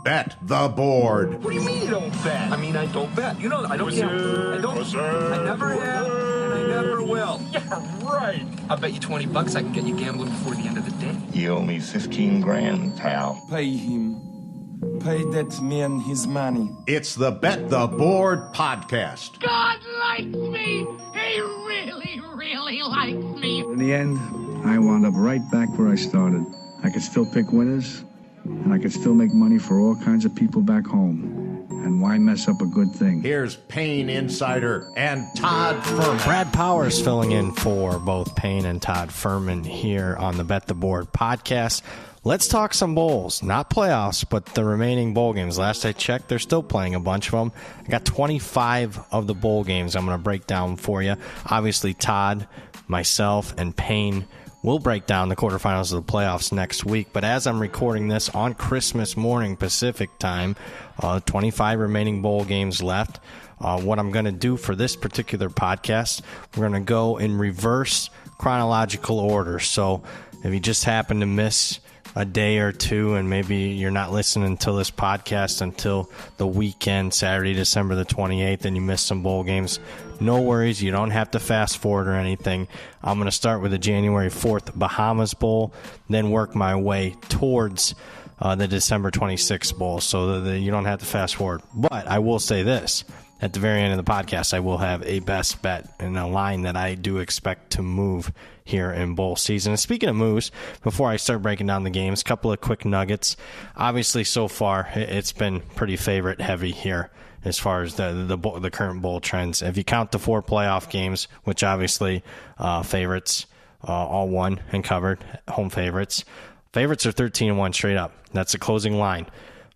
Bet the Board. What do you mean you don't bet? I mean, I don't bet. You know, I don't gamble. I don't. I never have, and I never will. Yeah, right. I'll bet you $20 I can get you gambling before the end of the day. You owe me 15 grand, pal. Pay him. Pay that man his money. It's the Bet the Board podcast. God likes me. He really, really likes me. In the end, I wound up right back where I started. I could still pick winners, and I could still make money for all kinds of people back home. And why mess up a good thing? Here's Payne Insider and Todd Furman. Brad Powers filling in for both Payne and Todd Furman here on the Bet the Board podcast. Let's talk some bowls, not playoffs, but the remaining bowl games. Last I checked, they're still playing a bunch of them. I got 25 of the bowl games I'm going to break down for you. Obviously, Todd, myself, and Payne will break down the quarterfinals of the playoffs next week. But as I'm recording this on Christmas morning Pacific time, 25 remaining bowl games left. What I'm going to do for this particular podcast, we're going to go in reverse chronological order. So if you just happen to miss a day or two, and maybe you're not listening to this podcast until the weekend, Saturday, December the 28th, and you missed some bowl games, no worries. You don't have to fast forward or anything. I'm going to start with the January 4th Bahamas Bowl, then work my way towards the December 26th Bowl, so that you don't have to fast forward. But I will say this. At the very end of the podcast, I will have a best bet and a line that I do expect to move here in bowl season. And speaking of moves, before I start breaking down the games, a couple of quick nuggets. Obviously, so far, it's been pretty favorite heavy here as far as the current bowl trends. If you count the 4 playoff games, which obviously favorites all won and covered, home favorites. Favorites are 13-1 straight up. That's the closing line.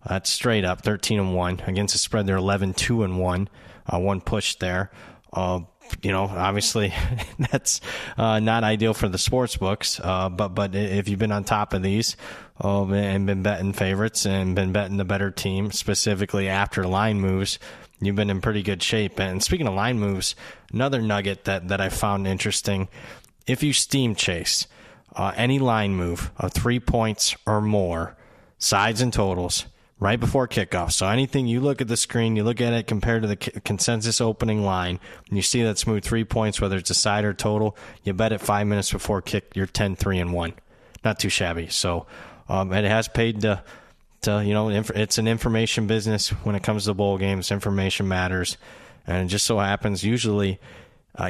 That's straight up 13-1 against the spread. They're 11-2-1. One push there. Obviously that's not ideal for the sports books. But if you've been on top of these and been betting favorites and been betting the better team, specifically after line moves, you've been in pretty good shape. And speaking of line moves, another nugget that I found interesting: if you steam chase any line move of 3 points or more, sides and totals, right before kickoff. So anything, you look at the screen, you look at it compared to the consensus opening line, and you see that smooth 3 points, whether it's a side or total, you bet it 5 minutes before kick, you're 10-3-1. Not too shabby. So it has paid to it's an information business when it comes to bowl games. Information matters. And it just so happens usually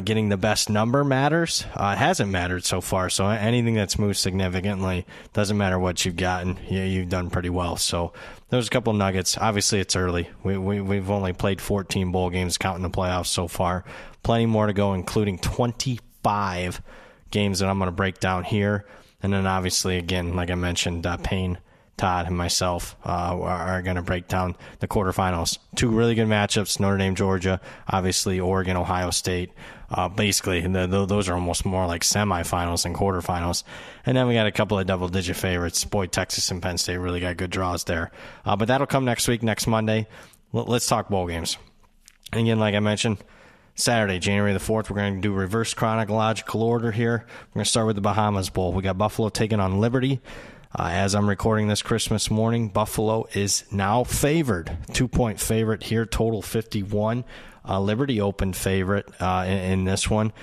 getting the best number matters. It hasn't mattered so far. So anything that's moved significantly, doesn't matter what you've gotten, you've done pretty well. So there's a couple nuggets. Obviously, it's early. We've only played 14 bowl games, counting the playoffs so far. Plenty more to go, including 25 games that I'm going to break down here. And then obviously, again, like I mentioned, Payne, Todd, and myself are going to break down the quarterfinals. 2 really good matchups: Notre Dame, Georgia, obviously Oregon, Ohio State. Basically, those are almost more like semifinals than quarterfinals. And then we got a couple of double-digit favorites. Boy, Texas and Penn State really got good draws there. But that'll come next week, next Monday. Let's talk bowl games. And again, like I mentioned, Saturday, January the 4th, we're going to do reverse chronological order here. We're going to start with the Bahamas Bowl. We got Buffalo taking on Liberty. As I'm recording this Christmas morning, Buffalo is now favored. 2-point favorite here, total 51. Liberty opened favorite in this one.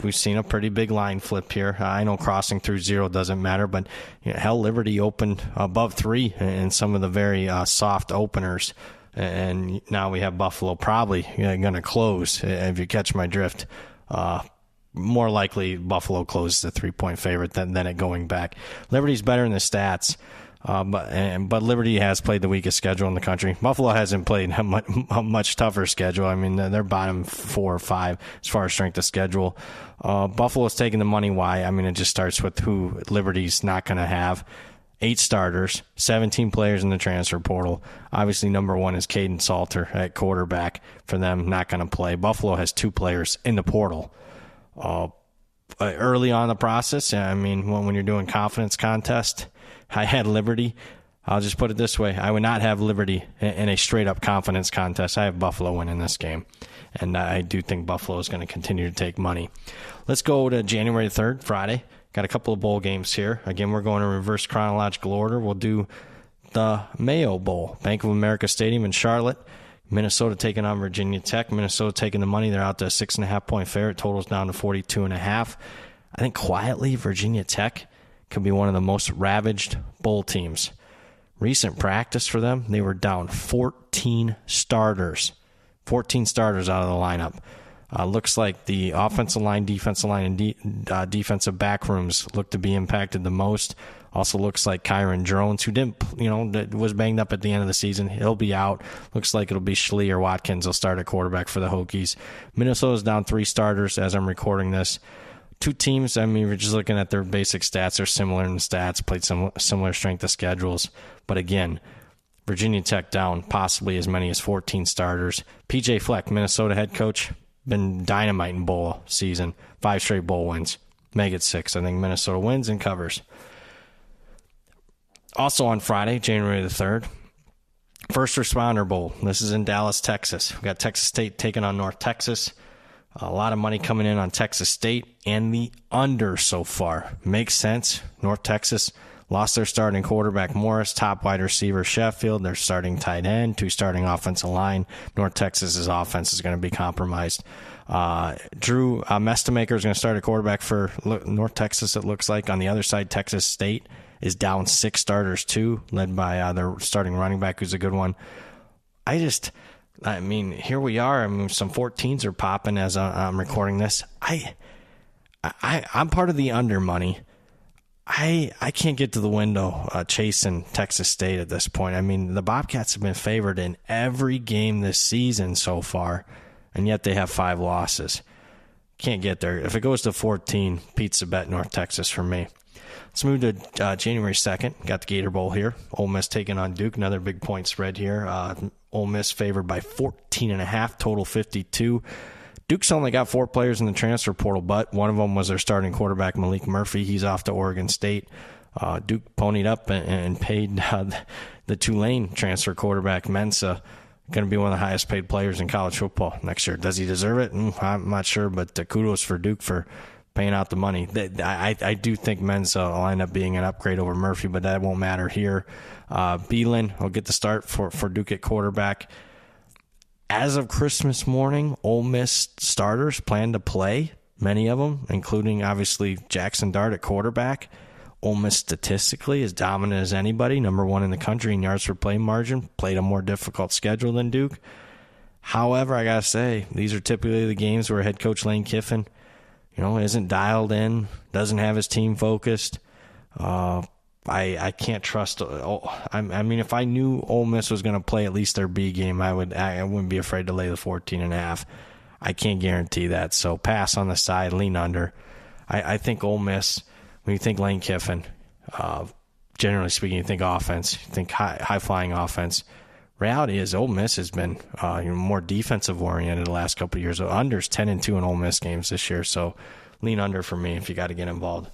We've seen a pretty big line flip here. I know crossing through 0 doesn't matter, but Liberty opened above 3 in some of the very soft openers. And now we have Buffalo probably going to close, if you catch my drift. More likely Buffalo closes the 3-point favorite than it going back. Liberty's better in the stats, but Liberty has played the weakest schedule in the country. Buffalo hasn't played a much tougher schedule. I mean, they're bottom 4 or 5 as far as strength of schedule. Buffalo's taking the money. Why? I mean, it just starts with who Liberty's not going to have. 8 starters, 17 players in the transfer portal. Obviously, number 1 is Caden Salter at quarterback for them, not going to play. Buffalo has 2 players in the portal. Early on in the process, I mean, when you're doing confidence contest, I had Liberty. I'll just put it this way. I would not have Liberty in a straight-up confidence contest. I have Buffalo winning this game, and I do think Buffalo is going to continue to take money. Let's go to January 3rd, Friday. Got a couple of bowl games here. Again, we're going in reverse chronological order. We'll do the Mayo Bowl, Bank of America Stadium in Charlotte. Minnesota taking on Virginia Tech. Minnesota taking the money. They're out to a 6.5-point favorite. Total's down to 42.5. I think quietly Virginia Tech could be one of the most ravaged bowl teams. Recent practice for them, they were down 14 starters. 14 starters out of the lineup. Looks like the offensive line, defensive line, and defensive back rooms look to be impacted the most. Also looks like Kyron Drones, who that was banged up at the end of the season. He'll be out. Looks like it'll be Schlee or Watkins will start at quarterback for the Hokies. Minnesota's down 3 starters as I'm recording this. 2 teams, we're just looking at their basic stats. They're similar in stats, played some similar strength of schedules. But again, Virginia Tech down possibly as many as 14 starters. PJ Fleck, Minnesota head coach, been dynamite in bowl season. 5 straight bowl wins. Make it 6. I think Minnesota wins and covers. Also on Friday, January the 3rd, First Responder Bowl. This is in Dallas, Texas. We've got Texas State taking on North Texas. A lot of money coming in on Texas State and the under so far. Makes sense. North Texas lost their starting quarterback Morris, top wide receiver Sheffield, their starting tight end, 2 starting offensive line. North Texas's offense is going to be compromised. Drew Mestamaker is going to start a quarterback for North Texas, it looks like. On the other side, Texas State is down 6 starters too, led by their starting running back, who's a good one. Here we are. Some 14s are popping as I'm recording this. I'm part of the under money. I can't get to the window chasing Texas State at this point. The Bobcats have been favored in every game this season so far, and yet they have 5 losses. Can't get there. If it goes to 14, pizza bet North Texas for me. Let's move to January 2nd. Got the Gator Bowl here. Ole Miss taking on Duke. Another big point spread here. Ole Miss favored by 14.5, total 52. Duke's only got 4 players in the transfer portal, but one of them was their starting quarterback, Malik Murphy. He's off to Oregon State. Duke ponied up and paid the Tulane transfer quarterback, Mensa, going to be one of the highest paid players in college football next year. Does he deserve it? I'm not sure, but kudos for Duke for paying out the money. I do think Mensa will end up being an upgrade over Murphy, but that won't matter here. Beelan will get the start for Duke at quarterback. As of Christmas morning, Ole Miss starters plan to play, many of them, including obviously Jackson Dart at quarterback. Ole Miss statistically is dominant as anybody, number 1 in the country in yards per play margin, played a more difficult schedule than Duke. However, I got to say, these are typically the games where head coach Lane Kiffin isn't dialed in, doesn't have his team focused. I can't trust. If I knew Ole Miss was going to play at least their B game, I wouldn't be afraid to lay the 14.5. I can't guarantee that. So pass on the side, lean under. I think Ole Miss, when you think Lane Kiffin, generally speaking, you think offense, you think high flying offense. Reality is Ole Miss has been more defensive oriented the last couple of years. Under's 10-2 in Ole Miss games this year, so lean under for me if you got to get involved.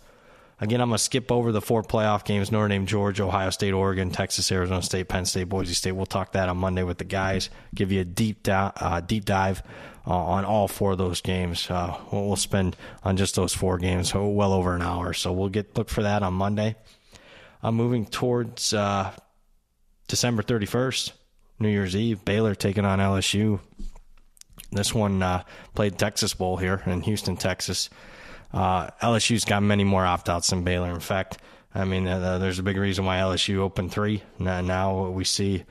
Again, I'm going to skip over the 4 playoff games: Notre Dame, Georgia, Ohio State, Oregon, Texas, Arizona State, Penn State, Boise State. We'll talk that on Monday with the guys. Give you a deep dive on all 4 of those games. We'll spend on just those 4 games well over an hour, so we'll look for that on Monday. I'm moving towards December 31st. New Year's Eve, Baylor taking on LSU. This one played Texas Bowl here in Houston, Texas. LSU's got many more opt-outs than Baylor. In fact, there's a big reason why LSU opened 3. Now we see,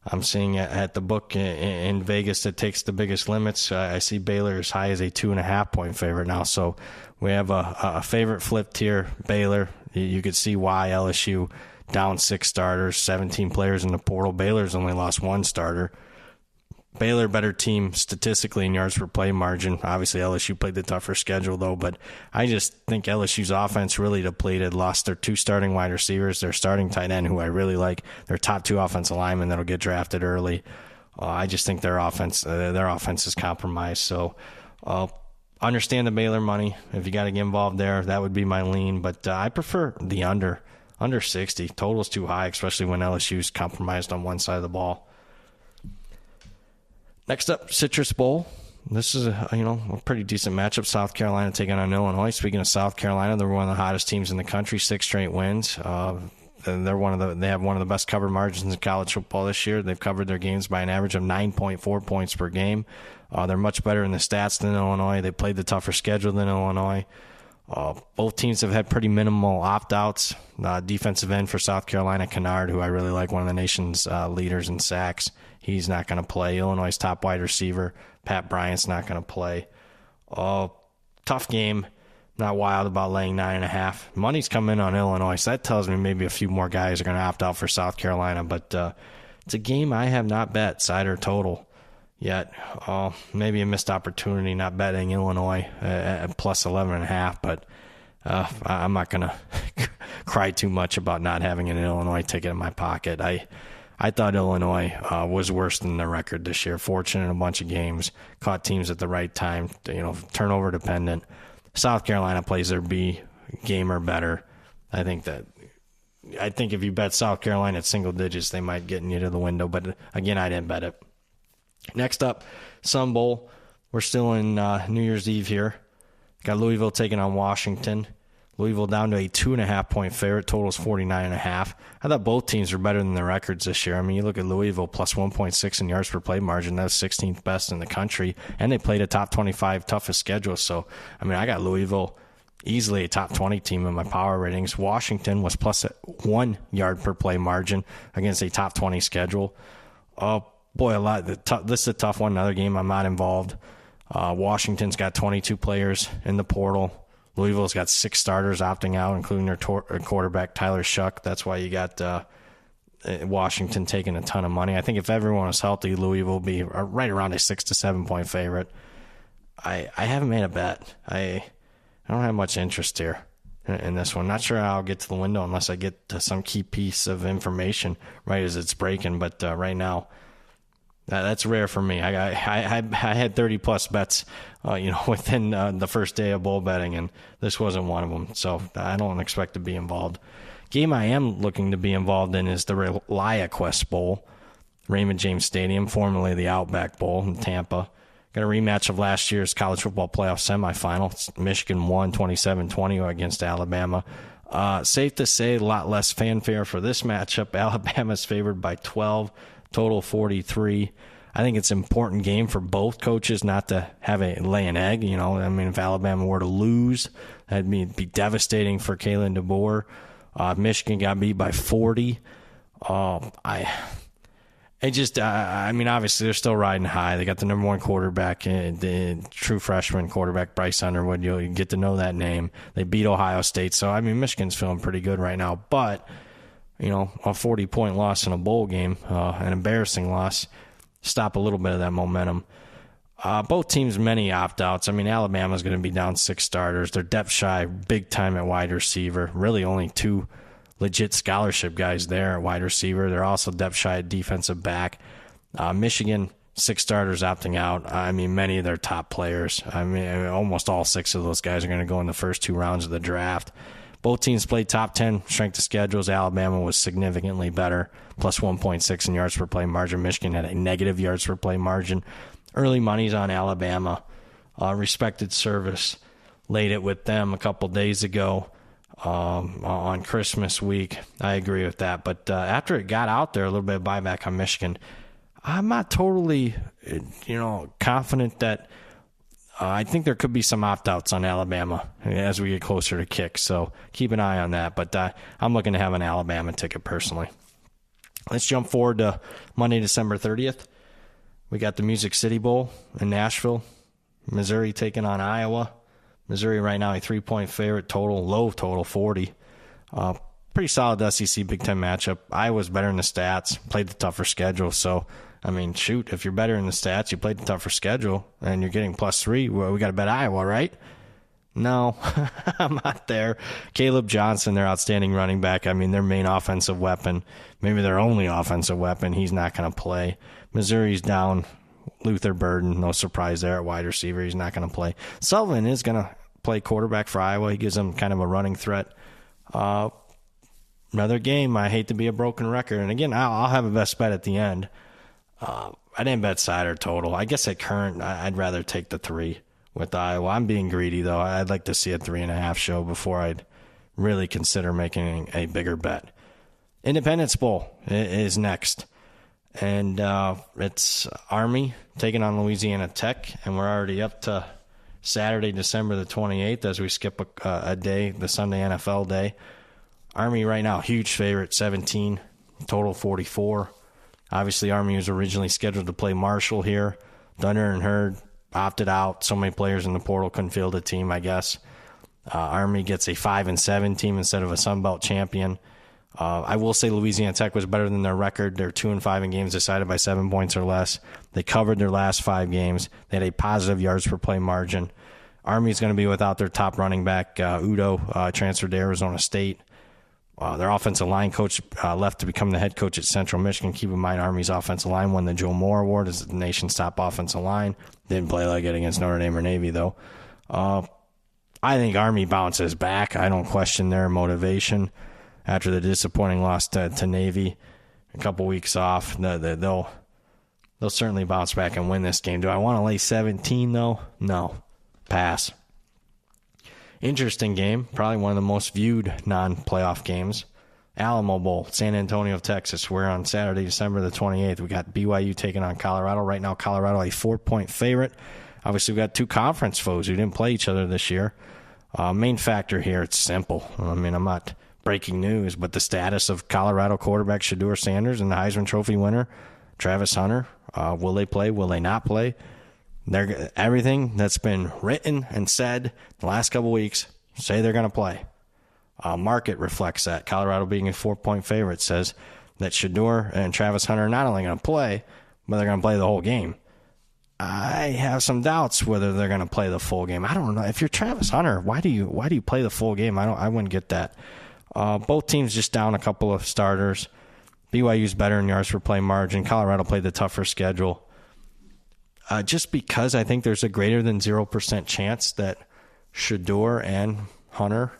I'm seeing at the book in Vegas that takes the biggest limits. I see Baylor as high as a 2.5-point favorite now. So we have a favorite flipped here. Baylor, you could see why LSU down 6 starters, 17 players in the portal. Baylor's only lost 1 starter. Baylor better team statistically in yards per play margin. Obviously LSU played the tougher schedule though, but I just think LSU's offense really depleted. Lost their 2 starting wide receivers, their starting tight end, who I really like, their top 2 offensive linemen that'll get drafted early. I just think their offense is compromised. So understand the Baylor money. If you got to get involved there, that would be my lean, but I prefer the under 60. Total's too high, especially when LSU's compromised on one side of the ball. Next up, Citrus Bowl. This is a pretty decent matchup. South Carolina taking on Illinois. Speaking of South Carolina, they're one of the hottest teams in the country. 6 straight wins. They have one of the best cover margins in college football this year. They've covered their games by an average of 9.4 points per game. They're much better in the stats than Illinois. They played the tougher schedule than Illinois. Both teams have had pretty minimal opt-outs. Defensive end for South Carolina, Kennard, who I really like, one of the nation's leaders in sacks. He's not going to play. Illinois' top wide receiver, Pat Bryant's not going to play. Tough game. Not wild about laying 9.5. Money's coming in on Illinois, so that tells me maybe a few more guys are going to opt out for South Carolina. But it's a game I have not bet, side or total, yet. Maybe a missed opportunity not betting Illinois at plus 11.5, but I'm not going to cry too much about not having an Illinois ticket in my pocket. I thought Illinois was worse than their record this year. Fortunate in a bunch of games, caught teams at the right time, turnover dependent. South Carolina plays their B game or better. I think if you bet South Carolina at single digits, they might get you to the window. But again, I didn't bet it. Next up, Sun Bowl. We're still in New Year's Eve here. Got Louisville taking on Washington. Louisville down to a 2.5-point favorite. Total's 49.5. I thought both teams were better than their records this year. I mean, you look at Louisville plus 1.6 in yards per play margin. That's 16th best in the country. And they played a top 25 toughest schedule. So, I mean, I got Louisville easily a top 20 team in my power ratings. Washington was plus 1 yard per play margin against a top 20 schedule. Oh, boy, this is a tough one. Another game I'm not involved. Washington's got 22 players in the portal. Louisville's got 6 starters opting out, including their quarterback, Tyler Shuck. That's why you got Washington taking a ton of money. I think if everyone was healthy, Louisville would be right around a 6 to 7 point favorite. I haven't made a bet. I don't have much interest here in this one. Not sure how I'll get to the window unless I get to some key piece of information right as it's breaking. But right now, that's rare for me. I had 30-plus bets, within the first day of bowl betting, and this wasn't one of them. So I don't expect to be involved. Game I am looking to be involved in is the ReliaQuest Bowl, Raymond James Stadium, formerly the Outback Bowl in Tampa. Got a rematch of last year's college football playoff semifinal. Michigan won 27-20 against Alabama. Safe to say, a lot less fanfare for this matchup. Alabama's favored by 12. Total 43. I think it's an important game for both coaches not to lay an egg. I mean, if Alabama were to lose, that'd be devastating for Kalen DeBoer. Michigan got beat by 40. Obviously they're still riding high. They got the number 1 quarterback, the true freshman quarterback, Bryce Underwood. You get to know that name. They beat Ohio State. So, I mean, Michigan's feeling pretty good right now. But a 40-point loss in a bowl game, an embarrassing loss, stop a little bit of that momentum. Both teams, many opt-outs. I mean, Alabama's going to be down 6 starters. They're depth shy, big time at wide receiver. Really only 2 legit scholarship guys there at wide receiver. They're also depth shy at defensive back. Michigan, 6 starters opting out. I mean, many of their top players. I mean, almost all 6 of those guys are going to go in the first 2 rounds of the draft. Both teams played top 10 strength of schedules. Alabama was significantly better, plus 1.6 in yards per play margin. Michigan had a negative yards per play margin. Early money's on Alabama. Respected service. Laid it with them a couple days ago on Christmas week. I agree with that. But after it got out there, a little bit of buyback on Michigan, I'm not totally confident that I think there could be some opt-outs on Alabama as we get closer to kick, so keep an eye on that. But I'm looking to have an Alabama ticket personally. Let's jump forward to Monday, December 30th. We got the Music City Bowl in Nashville. Missouri taking on Iowa. Missouri right now a 3-point favorite, low total 40. Pretty solid SEC Big Ten matchup. Iowa's better in the stats, played the tougher schedule, so I mean, shoot, if you're better in the stats, you played the tougher schedule, and you're getting +3, well, we got to bet Iowa, right? No, I'm not there. Caleb Johnson, their outstanding running back, I mean, their main offensive weapon, maybe their only offensive weapon, he's not going to play. Missouri's down. Luther Burden, no surprise there at wide receiver. He's not going to play. Sullivan is going to play quarterback for Iowa. He gives them kind of a running threat. Another game, I hate to be a broken record. And again, I'll have a best bet at the end. I didn't bet side or total. I guess at current, I'd rather take the 3 with Iowa. I'm being greedy, though. I'd like to see a 3.5 show before I'd really consider making a bigger bet. Independence Bowl is next. And it's Army taking on Louisiana Tech. And we're already up to Saturday, December the 28th as we skip a day, the Sunday NFL day. Army right now, huge favorite, 17, total 44. Obviously, Army was originally scheduled to play Marshall here. Dunner and Hurd opted out. So many players in the portal couldn't field a team, I guess. Army gets a 5-7 team instead of a Sun Belt champion. I will say Louisiana Tech was better than their record. They're 2-5 in games decided by 7 points or less. They covered their last 5 games. They had a positive yards per play margin. Army's going to be without their top running back, Udo, transferred to Arizona State. Their offensive line coach left to become the head coach at Central Michigan. Keep in mind, Army's offensive line won the Joe Moore Award as the nation's top offensive line. Didn't play like it against Notre Dame or Navy, though. I think Army bounces back. I don't question their motivation after the disappointing loss to Navy. A couple weeks off, they'll certainly bounce back and win this game. Do I want to lay 17, though? No. Pass. Interesting game. Probably one of the most viewed non-playoff games. Alamo Bowl, San Antonio, Texas. We're on Saturday, December the 28th. We got BYU taking on Colorado. Right now, Colorado a 4-point favorite. Obviously, we've got 2 conference foes who didn't play each other this year. Main factor here, it's simple. I mean, I'm not breaking news, but the status of Colorado quarterback Shedeur Sanders and the Heisman Trophy winner, Travis Hunter. Will they play? Will they not play? Everything that's been written and said the last couple weeks say they're going to play. Market reflects that. Colorado being a 4-point favorite says that Shedeur and Travis Hunter are not only going to play, but they're going to play the whole game. I have some doubts whether they're going to play the full game. I don't know. If you're Travis Hunter, why do you play the full game? I wouldn't get that. Both teams just down a couple of starters. BYU's better in yards per play margin. Colorado played the tougher schedule. Just because I think there's a greater than 0% chance that Shedeur and Hunter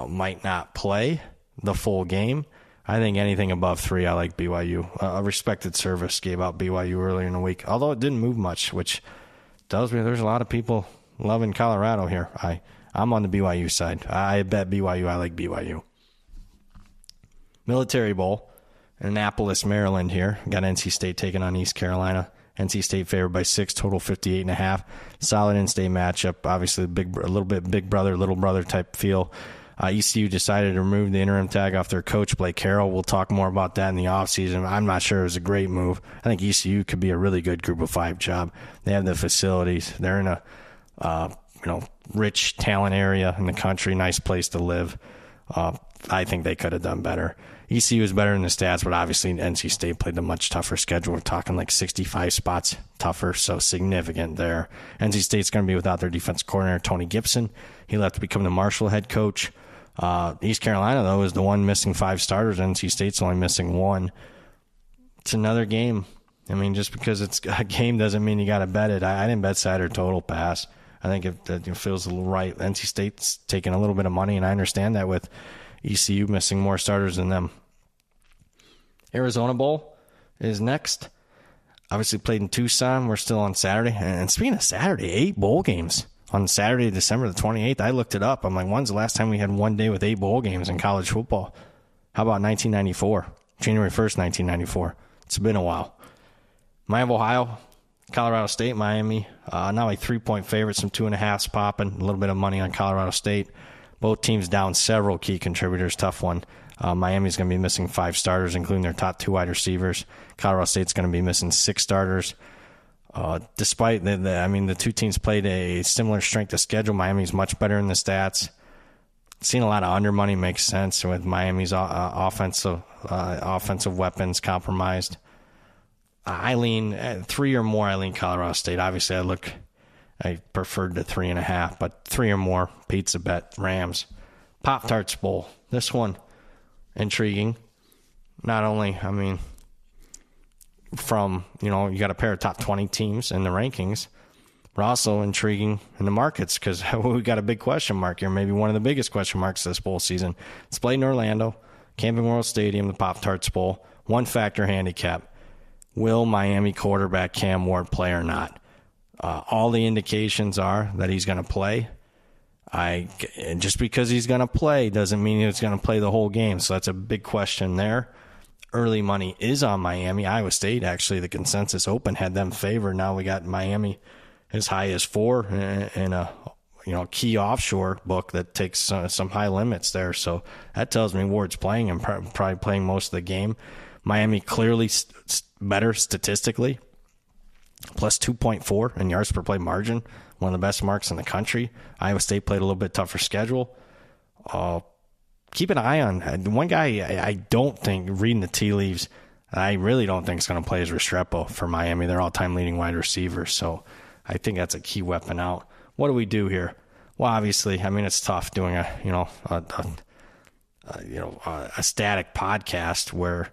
might not play the full game. I think anything above 3, I like BYU. A respected service gave out BYU earlier in the week, although it didn't move much, which tells me there's a lot of people loving Colorado here. I'm on the BYU side. I bet BYU. I like BYU. Military Bowl, Annapolis, Maryland here. Got NC State taking on East Carolina. NC State favored by 6, total 58.5. Solid in-state matchup. Obviously, a little bit big brother, little brother type feel. ECU decided to remove the interim tag off their coach, Blake Carroll. We'll talk more about that in the offseason. I'm not sure it was a great move. I think ECU could be a really good group of 5 job. They have the facilities. They're in a rich talent area in the country, nice place to live. I think they could have done better. ECU is better in the stats, but obviously NC State played a much tougher schedule. We're talking like 65 spots tougher, so significant there. NC State's going to be without their defense coordinator, Tony Gibson. He left to become the Marshall head coach. East Carolina, though, is the one missing 5 starters. NC State's only missing 1. It's another game. I mean, just because it's a game doesn't mean you got to bet it. I didn't bet side or total pass. I think it feels a little right. NC State's taking a little bit of money, and I understand that with ECU missing more starters than them. Arizona Bowl is next. Obviously played in Tucson. We're still on Saturday. And speaking of Saturday, 8 bowl games on Saturday, December the 28th. I looked it up. I'm like, when's the last time we had one day with 8 bowl games in college football? How about 1994? January 1st, 1994. It's been a while. Miami, Ohio, Colorado State, Miami. Now a 3-point favorite, some 2.5s popping. A little bit of money on Colorado State. Both teams down several key contributors. Tough one. Miami's going to be missing 5 starters, including their top 2 wide receivers. Colorado State's going to be missing 6 starters. Despite the 2 teams played a similar strength of schedule, Miami's much better in the stats. Seen a lot of under money, makes sense with Miami's offensive weapons compromised. I lean 3 or more. I lean Colorado State. Obviously, I preferred the 3.5, but 3 or more. Pizza bet. Rams. Pop-Tarts Bowl. This one, intriguing. Not only, from, you got a pair of top 20 teams in the rankings, but also intriguing in the markets because we got a big question mark here, maybe one of the biggest question marks this bowl season. It's played in Orlando, Camping World Stadium, the Pop-Tarts Bowl. 1-factor handicap. Will Miami quarterback Cam Ward play or not? All the indications are that he's going to play. Just because he's going to play doesn't mean he's going to play the whole game. So that's a big question there. Early money is on Miami. Iowa State, actually, the consensus open had them favored. Now we got Miami as high as 4 in a key offshore book that takes some high limits there. So that tells me Ward's playing and probably playing most of the game. Miami clearly better statistically, plus 2.4 in yards per play margin, one of the best marks in the country. Iowa State played a little bit tougher schedule. Keep an eye on one guy I don't think, reading the tea leaves, I really don't think is going to play is Restrepo for Miami. They're all-time leading wide receiver, so I think that's a key weapon out. What do we do here? Well, obviously, I mean, it's tough doing a static podcast where,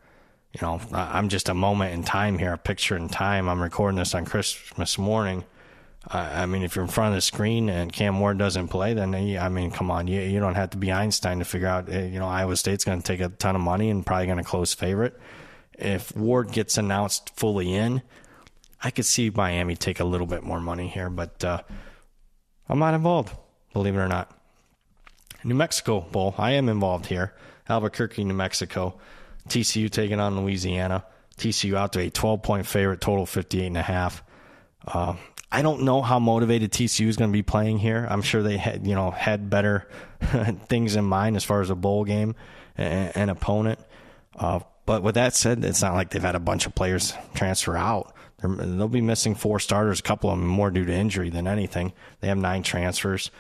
I'm just a moment in time here, a picture in time. I'm recording this on Christmas morning. I mean, if you're in front of the screen and Cam Ward doesn't play, then, I mean, come on. You don't have to be Einstein to figure out, Iowa State's going to take a ton of money and probably going to close favorite. If Ward gets announced fully in, I could see Miami take a little bit more money here, but I'm not involved, believe it or not. New Mexico Bowl, I am involved here. Albuquerque, New Mexico. TCU taking on Louisiana. TCU out to a 12-point favorite, total 58.5. I don't know how motivated TCU is going to be playing here. I'm sure they had better things in mind as far as a bowl game and opponent. But with that said, it's not like they've had a bunch of players transfer out. They'll be missing 4 starters, a couple of them more due to injury than anything. They have 9 transfers.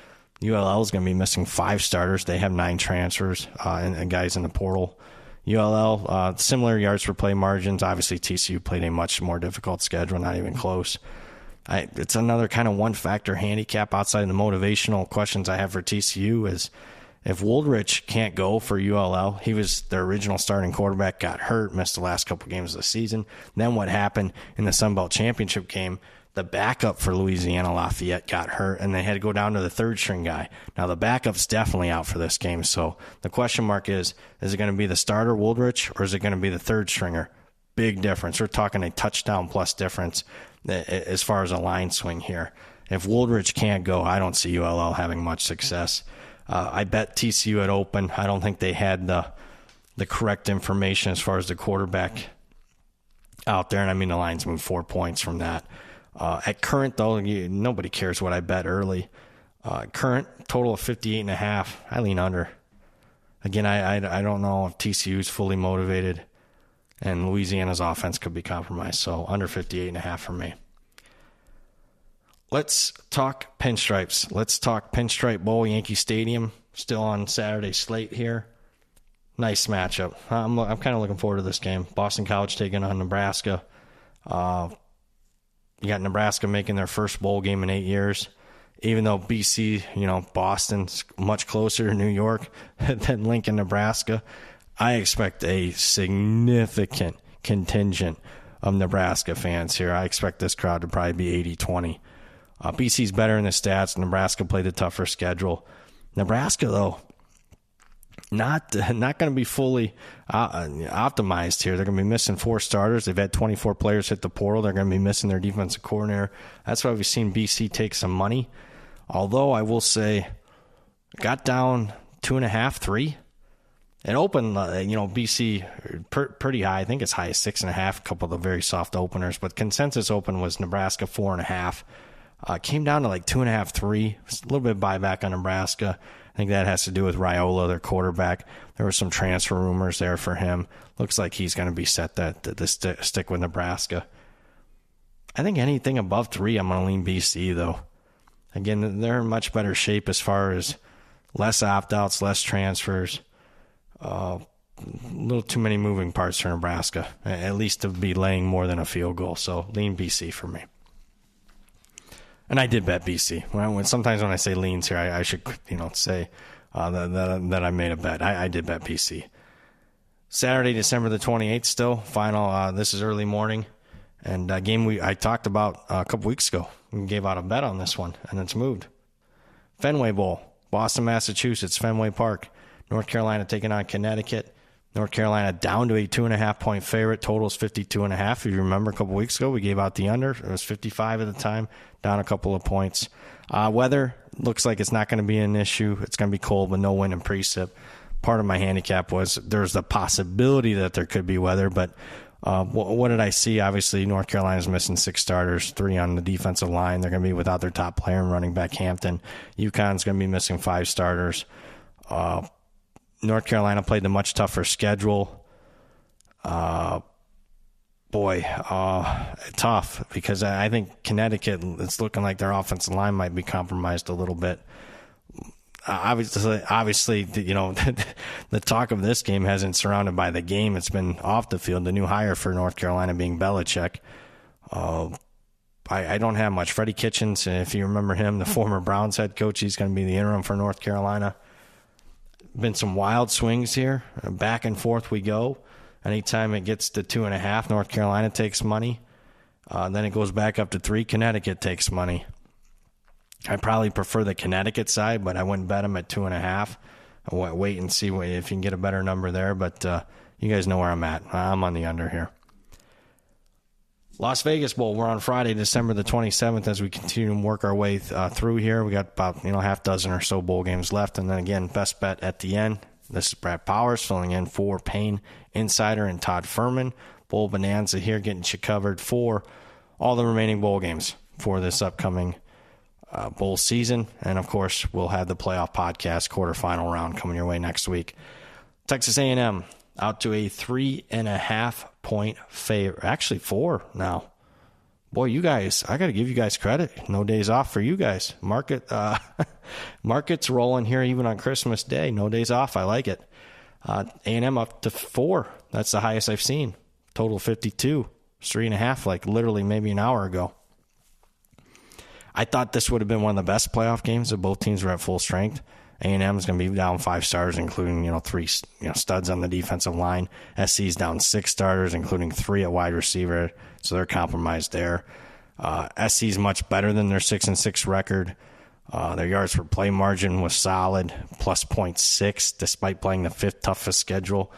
ULL is going to be missing 5 starters. They have 9 transfers and guys in the portal. ULL, similar yards per play margins. Obviously, TCU played a much more difficult schedule, not even close. It's another kind of one-factor handicap outside of the motivational questions I have for TCU is if Woldrich can't go for ULL, he was their original starting quarterback, got hurt, missed the last couple games of the season. Then what happened in the Sun Belt Championship game, the backup for Louisiana, Lafayette, got hurt, and they had to go down to the third-string guy. Now, the backup's definitely out for this game, so the question mark is it going to be the starter, Woldrich, or is it going to be the third-stringer? Big difference. We're talking a touchdown-plus difference as far as a line swing here. If Woldrich can't go, I don't see ULL having much success. I bet TCU at open. I don't think they had the correct information as far as the quarterback out there, and I mean the line's moved 4 points from that. At current, though, nobody cares what I bet early. Current total of 58.5. I lean under. Again, I don't know if TCU is fully motivated, and Louisiana's offense could be compromised. So under 58.5 for me. Let's talk pinstripes. Let's talk Pinstripe Bowl, Yankee Stadium. Still on Saturday slate here. Nice matchup. I'm kind of looking forward to this game. Boston College taking on Nebraska. You got Nebraska making their first bowl game in 8 years. Even though BC, Boston's much closer to New York than Lincoln, Nebraska, I expect a significant contingent of Nebraska fans here. I expect this crowd to probably be 80-20. BC's better in the stats. Nebraska played a tougher schedule. Nebraska, though, not going to be fully optimized here. They're going to be missing 4 starters. They've had 24 players hit the portal. They're going to be missing their defensive coordinator. That's why we've seen BC take some money. Although I will say, got down 2.5, 3. It opened, BC pretty high. I think it's high as 6.5. A couple of the very soft openers, but consensus open was Nebraska 4.5. Came down to like 2.5, 3. A little bit of buyback on Nebraska. I think that has to do with Raiola, their quarterback. There were some transfer rumors there for him. Looks like he's going to be set to stick with Nebraska. I think anything above 3, I'm going to lean BC, though. Again, they're in much better shape as far as less opt-outs, less transfers. A little too many moving parts for Nebraska, at least to be laying more than a field goal. So lean BC for me. And I did bet BC. Sometimes when I say leans here, I should say that I made a bet. I did bet BC. Saturday, December the 28th still. Final, this is early morning. And a game I talked about a couple weeks ago. We gave out a bet on this one, and it's moved. Fenway Bowl, Boston, Massachusetts, Fenway Park. North Carolina taking on Connecticut. North Carolina down to a 2.5-point favorite. Total is 52.5. If you remember a couple weeks ago, we gave out the under. It was 55 at the time, down a couple of points. Weather looks like it's not going to be an issue. It's going to be cold with no wind and precip. Part of my handicap was there's the possibility that there could be weather, but what did I see? Obviously, North Carolina's missing 6 starters, 3 on the defensive line. They're going to be without their top player and running back Hampton. UConn's going to be missing 5 starters. North Carolina played the much tougher schedule. Tough, because I think Connecticut, it's looking like their offensive line might be compromised a little bit. Obviously, the talk of this game hasn't surrounded by the game. It's been off the field. The new hire for North Carolina being Belichick. I don't have much. Freddie Kitchens, if you remember him, the former Browns head coach, he's going to be the interim for North Carolina. Been some wild swings here. Back and forth we go. Anytime it gets to 2.5, North Carolina takes money. Then it goes back up to 3. Connecticut takes money. I probably prefer the Connecticut side, but I wouldn't bet them at 2.5. I'll wait and see if you can get a better number there. But you guys know where I'm at. I'm on the under here. Las Vegas Bowl. We're on Friday, December the 27th, as we continue to work our way through here. We got about half dozen or so bowl games left, and then again, best bet at the end. This is Brad Powers filling in for Payne Insider and Todd Furman. Bowl Bonanza here, getting you covered for all the remaining bowl games for this upcoming bowl season. And of course, we'll have the playoff podcast quarterfinal round coming your way next week. Texas A&M out to a 3.5 point favorite. Actually 4 now. Boy, you guys, I got to give you guys credit. No days off for you guys. Market's rolling here even on Christmas Day. No days off. I like it. A&M up to 4. That's the highest I've seen. Total 52. It's 3.5, like literally maybe an hour ago. I thought this would have been one of the best playoff games if both teams were at full strength. A&M is going to be down 5 starters, including 3 studs on the defensive line. SC's down 6 starters, including 3 at wide receiver, so they're compromised there. SC's much better than their 6-6 record. Their yards per play margin was solid, plus 0.6, despite playing the 5th toughest schedule.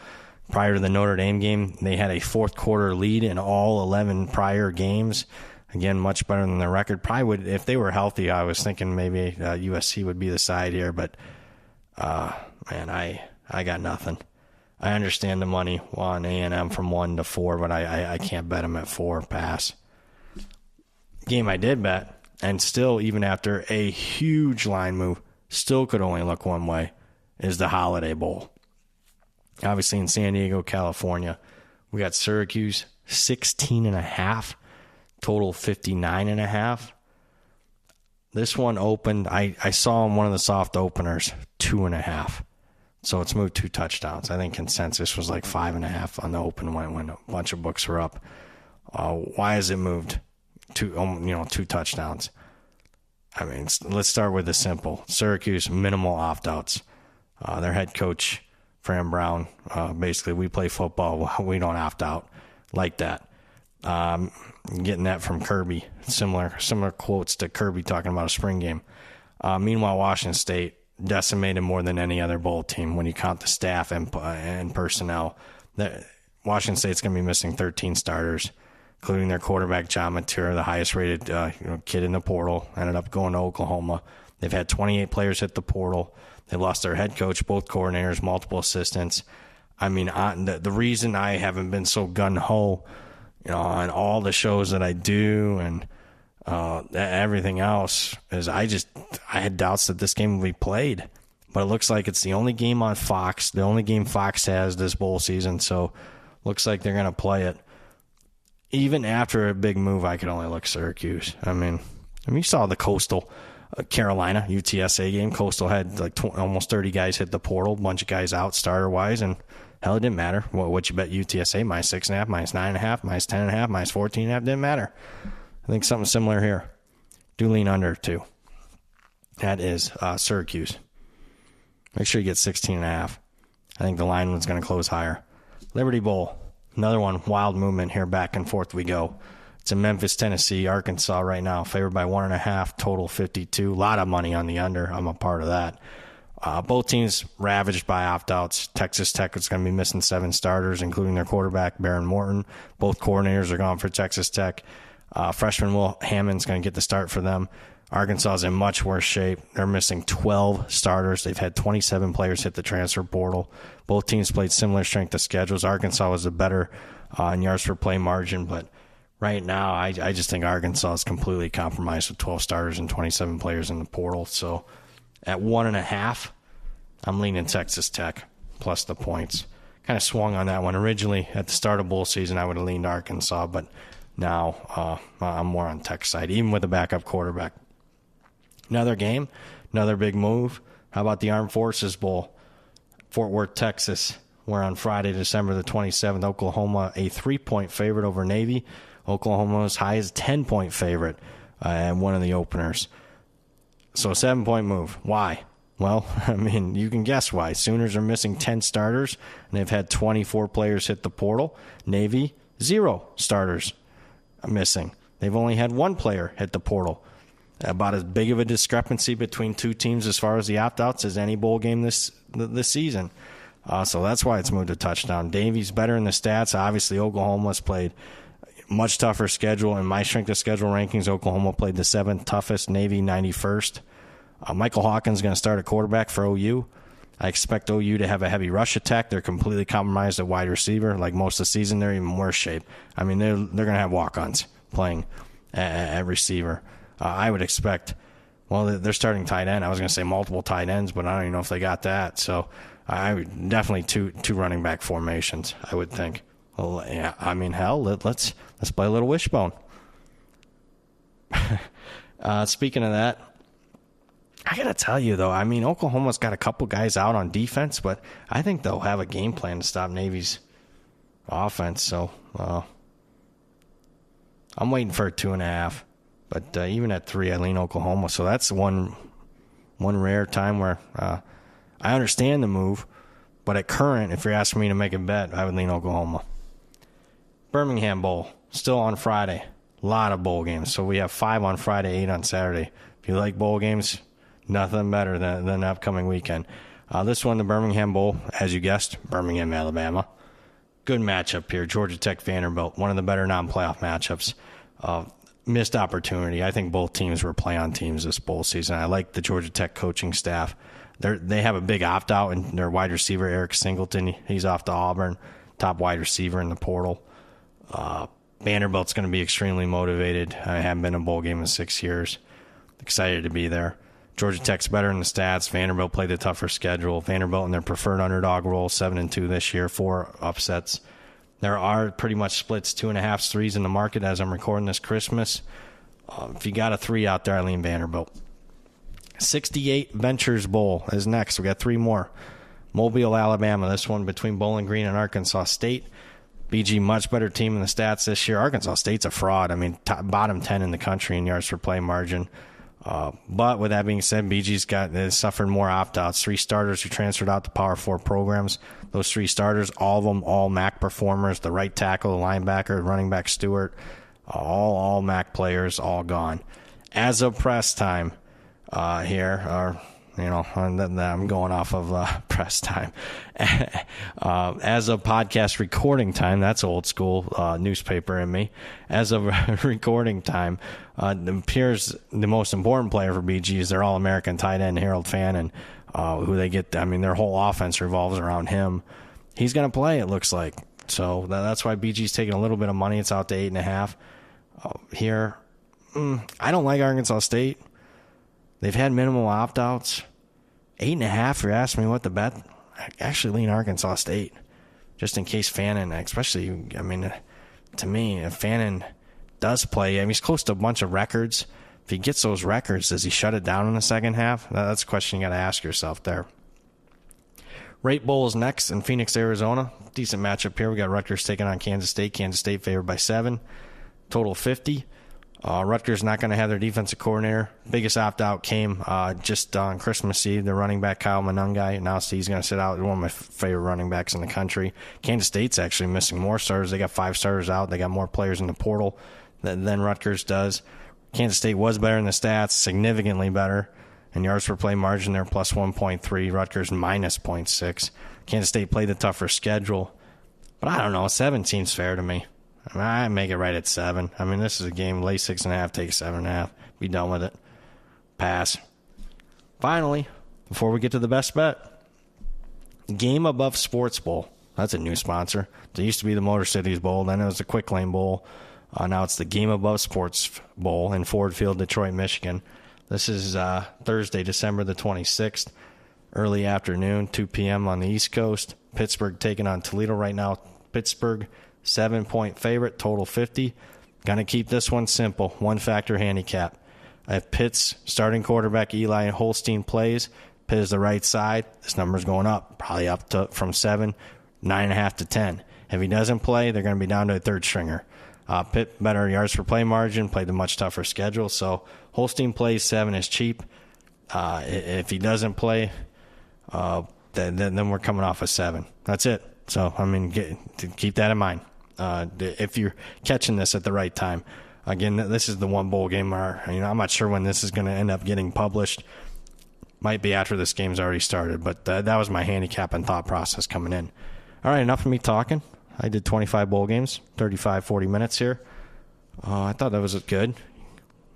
Prior to the Notre Dame game, they had a 4th quarter lead in all 11 prior games. Again, much better than their record. Probably would, if they were healthy, I was thinking maybe USC would be the side here, but man, I got nothing. I understand the money on A&M from 1 to 4, but I can't bet them at 4. Pass. Game I did bet, and still, even after a huge line move, still could only look one way, is the Holiday Bowl. Obviously in San Diego, California, we got Syracuse 16.5. Total 59.5. This one opened, I saw in one of the soft openers, 2.5. So it's moved 2 touchdowns. I think consensus was like 5.5 on the open when a bunch of books were up. Why has it moved 2 touchdowns? I mean, let's start with the simple. Syracuse, minimal opt-outs. Their head coach, Fran Brown, basically, we play football, we don't opt out like that. Getting that from Kirby. Similar quotes to Kirby talking about a spring game. Meanwhile, Washington State decimated more than any other bowl team when you count the staff and personnel. Washington State's going to be missing 13 starters, including their quarterback, John Matura, the highest-rated kid in the portal, ended up going to Oklahoma. They've had 28 players hit the portal. They lost their head coach, both coordinators, multiple assistants. I mean, the reason I haven't been so gung-ho on all the shows that I do and everything else is I had doubts that this game would be played. But it looks like it's the only game on Fox, the only game Fox has this bowl season, so looks like they're going to play it. Even after a big move, I could only look Syracuse. I mean, you saw the Coastal Carolina UTSA game. Coastal had like almost 30 guys hit the portal, a bunch of guys out starter-wise, and hell, it didn't matter. What you bet UTSA, minus 6.5, minus 9.5, minus 10.5, minus 14.5, didn't matter. I think something similar here. Do lean under, too. That is Syracuse. Make sure you get 16.5. I think the line was going to close higher. Liberty Bowl, another one, wild movement here, back and forth we go. It's in Memphis, Tennessee, Arkansas right now, favored by 1.5, total 52. A lot of money on the under. I'm a part of that. Both teams ravaged by opt-outs. Texas Tech is going to be missing 7 starters, including their quarterback, Baron Morton. Both coordinators are gone for Texas Tech. Freshman Will Hammond's going to get the start for them. Arkansas is in much worse shape. They're missing 12 starters. They've had 27 players hit the transfer portal. Both teams played similar strength of schedules. Arkansas was the better in yards per play margin, but right now I just think Arkansas is completely compromised with 12 starters and 27 players in the portal. So at 1.5, I'm leaning Texas Tech plus the points. Kind of swung on that one. Originally, at the start of bowl season, I would have leaned Arkansas, but now I'm more on Tech's side, even with a backup quarterback. Another game, another big move. How about the Armed Forces Bowl? Fort Worth, Texas, where on Friday, December the 27th, Oklahoma a 3-point favorite over Navy. Oklahoma as high as 10-point favorite and one of the openers. So a 7-point move. Why? Well, I mean, you can guess why. Sooners are missing 10 starters, and they've had 24 players hit the portal. Navy, 0 starters missing. They've only had 1 player hit the portal. About as big of a discrepancy between two teams as far as the opt-outs as any bowl game this season. So that's why it's moved to touchdown. Navy's better in the stats. Obviously, Oklahoma's played much tougher schedule. In my strength of schedule rankings, Oklahoma played the 7th toughest, Navy 91st. Michael Hawkins is going to start at quarterback for OU. I expect OU to have a heavy rush attack. They're completely compromised at wide receiver. Like most of the season, they're even worse shape. I mean, they're going to have walk-ons playing at receiver. I would expect, well, they're starting tight end. I was going to say multiple tight ends, but I don't even know if they got that. So I would definitely two running back formations, I would think. Well, yeah, I mean, hell, let's play a little wishbone. Speaking of that, I got to tell you, though, I mean, Oklahoma's got a couple guys out on defense, but I think they'll have a game plan to stop Navy's offense. So I'm waiting for a 2.5. But even at 3, I lean Oklahoma. So that's one rare time where I understand the move. But at current, if you're asking me to make a bet, I would lean Oklahoma. Birmingham Bowl, still on Friday. A lot of bowl games. So we have 5 on Friday, 8 on Saturday. If you like bowl games, nothing better than the upcoming weekend. This one, the Birmingham Bowl, as you guessed, Birmingham, Alabama. Good matchup here. Georgia Tech, Vanderbilt, one of the better non-playoff matchups. Missed opportunity. I think both teams were play-on teams this bowl season. I like the Georgia Tech coaching staff. They have a big opt-out in their wide receiver, Eric Singleton. He's off to Auburn, top wide receiver in the portal. Vanderbilt's going to be extremely motivated. I haven't been in a bowl game in 6 years. Excited to be there. Georgia Tech's better in the stats. Vanderbilt played a tougher schedule. Vanderbilt in their preferred underdog role, 7-2 this year, 4 upsets. There are pretty much splits, 2.5s, 3s in the market as I'm recording this Christmas. If you got a 3 out there, I lean Vanderbilt. 68 Ventures Bowl is next. We got 3 more. Mobile, Alabama. This one between Bowling Green and Arkansas State. BG, much better team in the stats this year. Arkansas State's a fraud. I mean, bottom 10 in the country in yards per play margin. But with that being said, BG's suffered more opt-outs. 3 starters who transferred out to Power 4 programs. Those 3 starters, all of them, all MAC performers. The right tackle, the linebacker, running back Stewart, all MAC players, all gone. As of press time here, or I'm going off of press time. As of podcast recording time, that's old school newspaper in me. As of recording time, it appears the most important player for BG is their All-American tight end, Harold Fannin, who they get. I mean, their whole offense revolves around him. He's going to play, it looks like. So that's why BG's taking a little bit of money. It's out to 8.5 here. I don't like Arkansas State. They've had minimal opt-outs. 8.5, you're asking me what to bet? I actually lean Arkansas State, just in case Fannin, especially, I mean, to me, if Fannin does play, I mean, he's close to a bunch of records. If he gets those records, does he shut it down in the second half? That's a question you got to ask yourself there. Rate Bowl is next in Phoenix, Arizona. Decent matchup here. We got Rutgers taking on Kansas State. Kansas State favored by 7. Total 50. Rutgers not going to have their defensive coordinator. Biggest opt-out came just on Christmas Eve. The running back, Kyle Monangai, announced he's going to sit out. One of my favorite running backs in the country. Kansas State's actually missing more starters. They got 5 starters out. They got more players in the portal than Rutgers does. Kansas State was better in the stats, significantly better. In yards per play margin, they're plus 1.3. Rutgers minus 0.6. Kansas State played the tougher schedule. But I don't know. 7 seems fair to me. I make it right at 7. I mean, this is a game, lay 6.5, take 7.5, be done with it. Pass. Finally, before we get to the best bet, Game Above Sports Bowl. That's a new sponsor. It used to be the Motor Cities Bowl, then it was the Quick Lane Bowl. Now it's the Game Above Sports Bowl in Ford Field, Detroit, Michigan. This is Thursday, December the 26th, early afternoon, 2 p.m. on the East Coast. Pittsburgh taking on Toledo right now. Pittsburgh, 7-point favorite, total 50. Going to keep this one simple, one-factor handicap. If Pitt's starting quarterback Eli Holstein plays, Pitt is the right side, this number's going up, probably up to from 7, 9.5 to 10. If he doesn't play, they're going to be down to a third stringer. Pitt, better yards per play margin, played a much tougher schedule, so Holstein plays 7 is cheap. If he doesn't play, then we're coming off a 7. That's it. So, I mean, keep that in mind. If you're catching this at the right time. Again, this is the one bowl game where, I'm not sure when this is going to end up getting published. Might be after this game's already started, but that was my handicap and thought process coming in. All right, enough of me talking. I did 25 bowl games, 35, 40 minutes here. I thought that was good.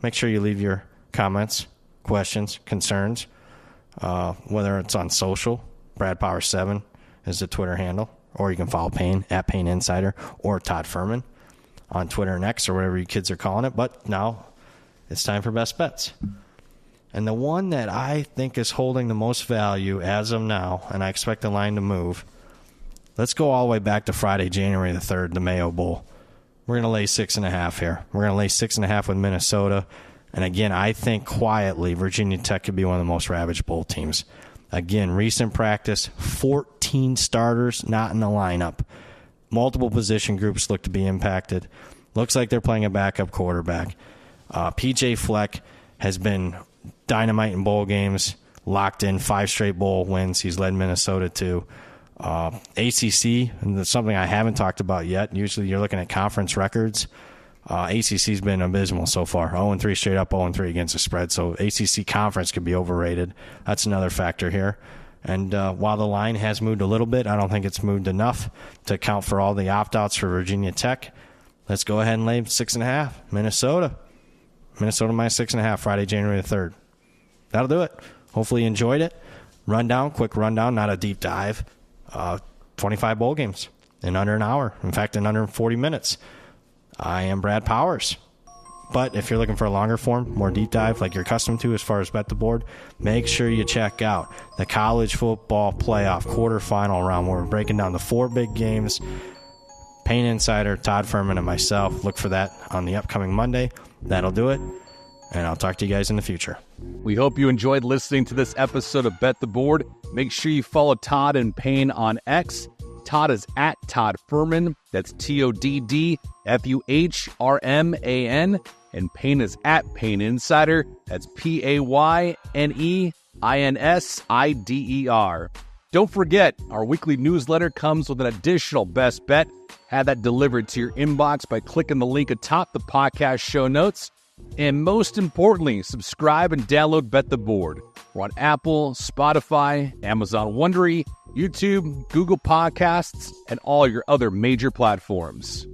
Make sure you leave your comments, questions, concerns, whether it's on social. Brad Power 7 is the Twitter handle, or you can follow Payne at Payne Insider or Todd Furman on Twitter and X or whatever you kids are calling it. But now it's time for best bets. And the one that I think is holding the most value as of now, and I expect the line to move, let's go all the way back to Friday, January the 3rd, the Mayo Bowl. We're going to lay 6.5 here. We're going to lay 6.5 with Minnesota. And again, I think quietly Virginia Tech could be one of the most ravaged bowl teams. Again, recent practice, 14 starters not in the lineup. Multiple position groups look to be impacted. Looks like they're playing a backup quarterback. P.J. Fleck has been dynamite in bowl games, locked in 5 straight bowl wins. He's led Minnesota to ACC, and that's something I haven't talked about yet. Usually you're looking at conference records. ACC's been abysmal so far. 0-3 straight up, 0-3 against the spread. So ACC conference could be overrated. That's another factor here. And while the line has moved a little bit, I don't think it's moved enough to account for all the opt-outs for Virginia Tech. Let's go ahead and lay 6.5. Minnesota minus 6.5, Friday, January the 3rd. That'll do it. Hopefully you enjoyed it. Quick rundown, not a deep dive. 25 bowl games in under an hour. In fact, in under 40 minutes. I am Brad Powers. But if you're looking for a longer form, more deep dive like you're accustomed to as far as Bet the Board, make sure you check out the college football playoff quarterfinal round where we're breaking down the 4 big games. Payne Insider, Todd Furman, and myself. Look for that on the upcoming Monday. That'll do it. And I'll talk to you guys in the future. We hope you enjoyed listening to this episode of Bet the Board. Make sure you follow Todd and Payne on X. Todd is at Todd Furman. That's TODDFUHRMAN. And Payne is at Payne Insider. That's PAYNEINSIDER. Don't forget, our weekly newsletter comes with an additional best bet. Have that delivered to your inbox by clicking the link atop the podcast show notes. And most importantly, subscribe and download Bet the Board. We're on Apple, Spotify, Amazon Wondery, YouTube, Google Podcasts, and all your other major platforms.